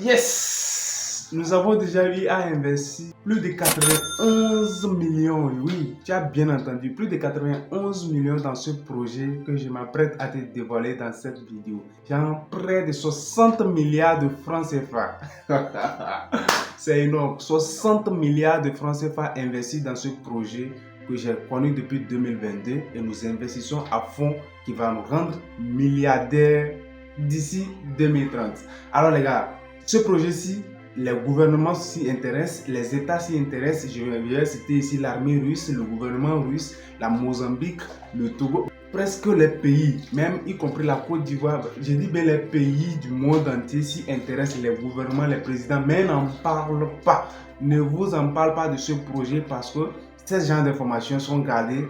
Yes! Nous avons déjà eu à investir plus de 91 millions. Oui, tu as bien entendu, plus de 91 millions dans ce projet que je m'apprête à te dévoiler dans cette vidéo. Genre près de 60 milliards de francs CFA. C'est énorme. 60 milliards de francs CFA investis dans ce projet que j'ai connu depuis 2022 et nous investissons à fond qui va nous rendre milliardaires d'ici 2030. Alors les gars, ce projet-ci, les gouvernements s'y intéressent, les États s'y intéressent. Je vais citer ici l'armée russe, le gouvernement russe, la Mozambique, le Togo. Presque les pays, même y compris la Côte d'Ivoire, je dis bien les pays du monde entier s'y intéressent, les gouvernements, les présidents, mais n'en parlent pas. Ne vous en parle pas de ce projet parce que ces genres d'informations sont gardées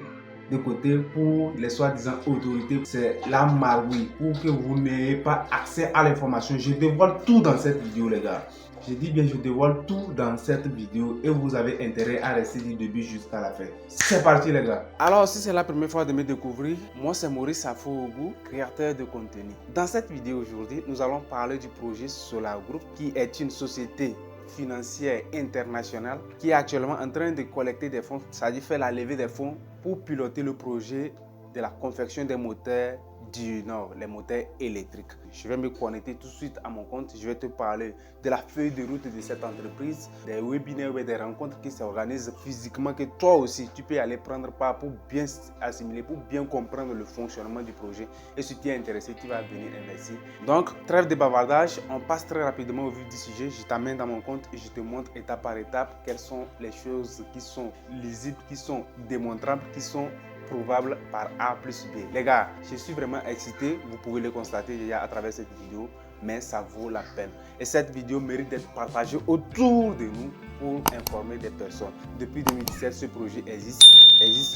de côté pour les soi-disant autorités. C'est la marouille pour que vous n'ayez pas accès à l'information. Je dévoile tout dans cette vidéo les gars. Je dis bien, je dévoile tout dans cette vidéo et vous avez intérêt à rester du début jusqu'à la fin. C'est parti les gars. Alors si c'est la première fois de me découvrir, moi c'est Maurice Safo-Ogou, créateur de contenu. Dans cette vidéo aujourd'hui, nous allons parler du projet Solar Group qui est une société financière internationale qui est actuellement en train de collecter des fonds, c'est-à-dire faire la levée des fonds pour piloter le projet de la confection des moteurs du Nord, les moteurs électriques. Je vais me connecter tout de suite à mon compte. Je vais te parler de la feuille de route de cette entreprise, des webinaires et des rencontres qui s'organisent physiquement, que toi aussi tu peux aller prendre part pour bien assimiler, pour bien comprendre le fonctionnement du projet. Et si tu es intéressé, tu vas venir investir. Donc, trêve de bavardage, on passe très rapidement au vif du sujet. Je t'amène dans mon compte et je te montre étape par étape quelles sont les choses qui sont lisibles, qui sont démontrables, qui sont probable par A plus B. Les gars, je suis vraiment excité, vous pouvez le constater déjà à travers cette vidéo, mais ça vaut la peine. Et cette vidéo mérite d'être partagée autour de nous pour informer des personnes. Depuis 2017, ce projet existe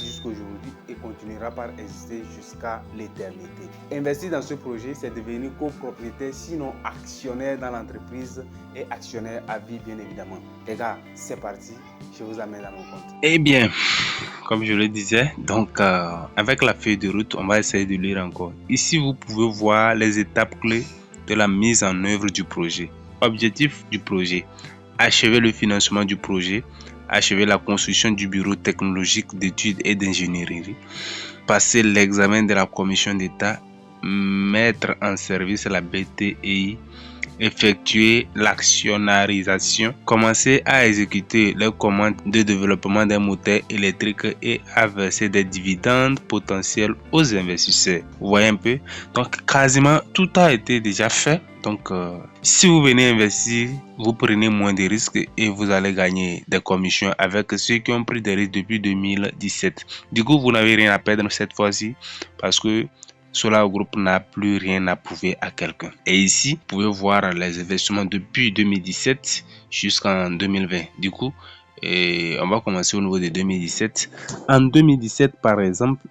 jusqu'à aujourd'hui et continuera par exister jusqu'à l'éternité. Investir dans ce projet, c'est devenir copropriétaire, sinon actionnaire dans l'entreprise et actionnaire à vie, bien évidemment. Les gars, c'est parti, je vous amène à mon compte. Eh bien, comme je le disais, donc avec la feuille de route, on va essayer de lire encore. Ici, vous pouvez voir les étapes clés de la mise en œuvre du projet. Objectif du projet: achever le financement du projet, achever la construction du bureau technologique d'études et d'ingénierie, passer l'examen de la commission d'État, mettre en service la BTI, effectuer l'actionnarisation, commencer à exécuter les commandes de développement des moteurs électriques et à verser des dividendes potentiels aux investisseurs. Vous voyez un peu? Donc quasiment tout a été déjà fait. Donc si vous venez investir, vous prenez moins de risques et vous allez gagner des commissions avec ceux qui ont pris des risques depuis 2017. Du coup, vous n'avez rien à perdre cette fois-ci parce que Solar Group n'a plus rien à prouver à quelqu'un. Et ici, vous pouvez voir les investissements depuis 2017 jusqu'en 2020. Du coup, on va commencer au niveau de 2017. En 2017, par exemple,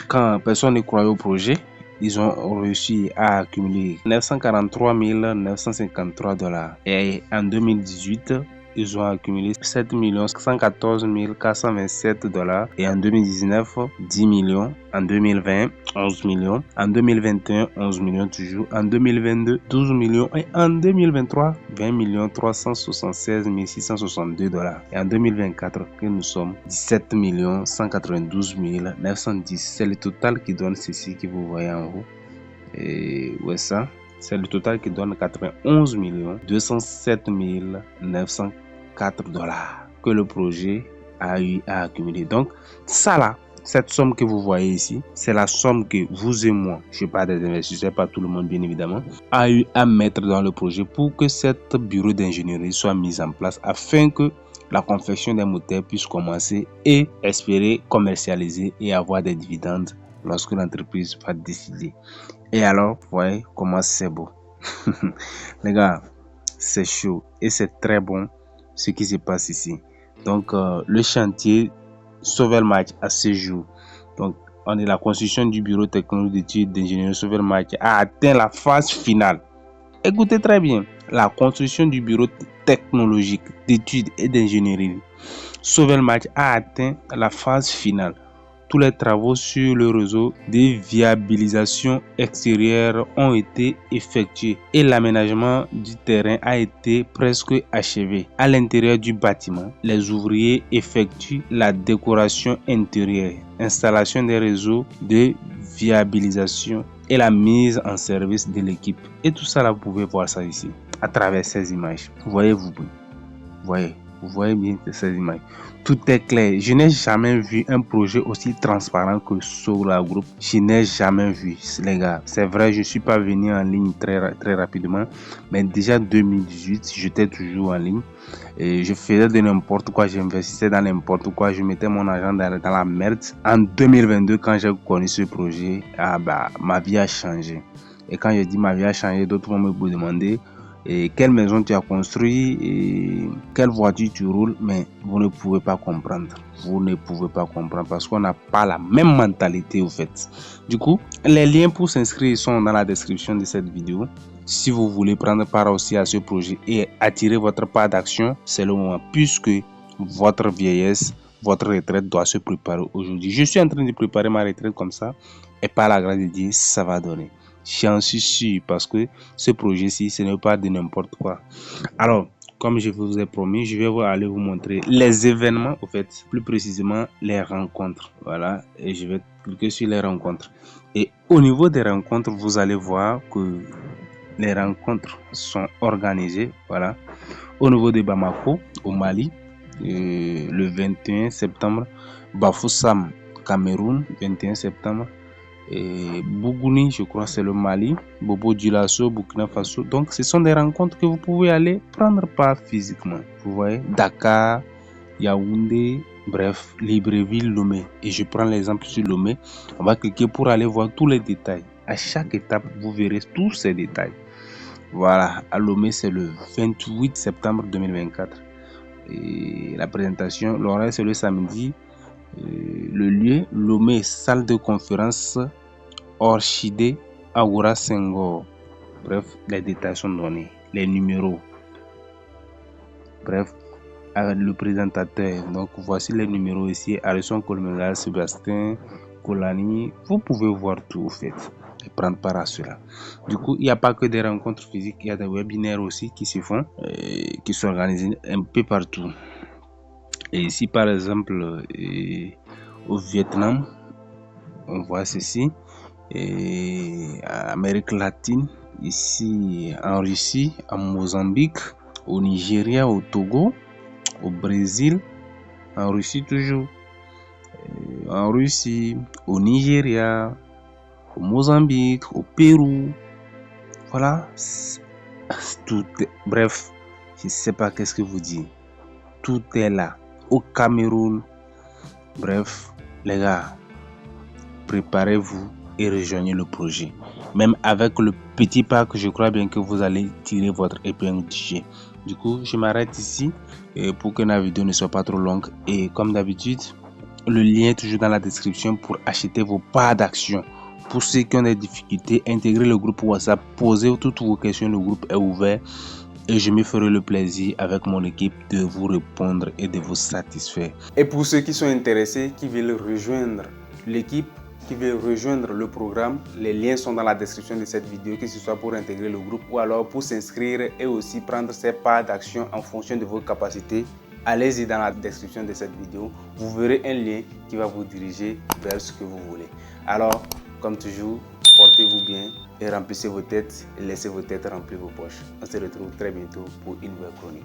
quand personne ne croyait au projet, ils ont réussi à accumuler 943 953 $. Et en 2018, ils ont accumulé 7 114 427 $. Et en 2019, 10 millions. En 2020, 11 millions. En 2021, 11 millions toujours. En 2022, 12 millions. Et en 2023, 20 376 662 $. Et en 2024, que nous sommes 17 192 910. C'est le total qui donne ceci que vous voyez en haut. Et où est ça? C'est le total qui donne 91 207 904 $. Que le projet a eu à accumuler. Donc, ça là, cette somme que vous voyez ici, c'est la somme que vous et moi, je ne parle pas des investisseurs, pas tout le monde bien évidemment, a eu à mettre dans le projet pour que cette bureau d'ingénierie soit mis en place afin que la confection des moteurs puisse commencer et espérer commercialiser et avoir des dividendes lorsque l'entreprise va décider. Et alors, vous voyez comment c'est beau. Les gars, c'est chaud et c'est très bon ce qui se passe ici. Donc, le chantier Sovelmac à ce jour. Donc, on est la construction du bureau technologique d'études d'ingénierie Sovelmac a atteint la phase finale. Écoutez très bien, la construction du bureau technologique d'études et d'ingénierie Sovelmac a atteint la phase finale. tous les travaux sur le réseau de viabilisation extérieure ont été effectués et l'aménagement du terrain a été presque achevé. À l'intérieur du bâtiment, les ouvriers effectuent la décoration intérieure, installation des réseaux de viabilisation et la mise en service de l'équipe. Et tout ça là, vous pouvez voir ça ici à travers ces images. Voyez-vous, vous voyez bien ces images. Tout est clair. Je n'ai jamais vu un projet aussi transparent que Solar Group. Je n'ai jamais vu, les gars. C'est vrai, je ne suis pas venu en ligne très rapidement, mais déjà 2018, j'étais toujours en ligne. Et je faisais de n'importe quoi, j'investissais dans n'importe quoi, je mettais mon argent dans la merde. En 2022, quand j'ai connu ce projet, ma vie a changé. Et quand je dis ma vie a changé, d'autres vont me demander quelle maison tu as construit et quelle voiture tu roules, mais vous ne pouvez pas comprendre. Vous ne pouvez pas comprendre parce qu'on n'a pas la même mentalité au fait. Du coup, les liens pour s'inscrire sont dans la description de cette vidéo. Si vous voulez prendre part aussi à ce projet et attirer votre part d'action, c'est le moment puisque votre vieillesse, votre retraite doit se préparer aujourd'hui. Je suis en train de préparer ma retraite comme ça et par la grâce de Dieu, ça va donner. J'en suis sûr parce que ce projet-ci, ce n'est pas de n'importe quoi. Alors, comme je vous ai promis, je vais aller vous montrer les événements, au fait, plus précisément les rencontres. Voilà, et je vais cliquer sur les rencontres. Et au niveau des rencontres, vous allez voir que les rencontres sont organisées, voilà, au niveau de Bamako, au Mali, le 21 septembre, Bafoussam, Cameroun, 21 septembre, et Bougouni, je crois c'est le Mali, Bobo Dioulasso, Burkina Faso. Donc ce sont des rencontres que vous pouvez aller prendre part physiquement. Vous voyez, Dakar, Yaoundé, bref, Libreville, Lomé. Et je prends l'exemple sur Lomé. On va cliquer pour aller voir tous les détails. À chaque étape, vous verrez tous ces détails. Voilà, à Lomé, c'est le 28 septembre 2024. Et la présentation, l'horaire, c'est le samedi. Le lieu, Lomé, salle de conférence Orchidée Aoura Senghor. Bref, les détails sont donnés, les numéros. Bref, le présentateur. Donc, voici les numéros ici. Arisson Colmengal, Sébastien Colani. Vous pouvez voir tout, au fait, et prendre part à cela. Du coup, il n'y a pas que des rencontres physiques, il y a des webinaires aussi qui se font, qui sont organisés un peu partout. Et ici, par exemple, au Vietnam, on voit ceci. Et en Amérique latine, ici en Russie, en Mozambique, au Nigeria, au Togo, au Brésil, en Russie toujours, en Russie, au Nigeria, au Mozambique, au Pérou. Voilà, tout est, bref, je ne sais pas qu'est-ce que vous dites. Tout est là. Au Cameroun, bref, les gars, préparez-vous et rejoignez le projet. Même avec le petit pack, je crois bien que vous allez tirer votre épingle du jeu. Du coup, je m'arrête ici pour que la vidéo ne soit pas trop longue. Et comme d'habitude, le lien est toujours dans la description pour acheter vos parts d'action. Pour ceux qui ont des difficultés, intégrez le groupe WhatsApp, posez toutes vos questions, le groupe est ouvert. Et je me ferai le plaisir avec mon équipe de vous répondre et de vous satisfaire. Et pour ceux qui sont intéressés, qui veulent rejoindre l'équipe, qui veulent rejoindre le programme, les liens sont dans la description de cette vidéo, que ce soit pour intégrer le groupe ou alors pour s'inscrire et aussi prendre ses parts d'action en fonction de vos capacités. Allez-y dans la description de cette vidéo, vous verrez un lien qui va vous diriger vers ce que vous voulez. Alors, comme toujours, portez-vous bien et remplissez vos têtes et laissez vos têtes remplir vos poches. On se retrouve très bientôt pour une nouvelle chronique.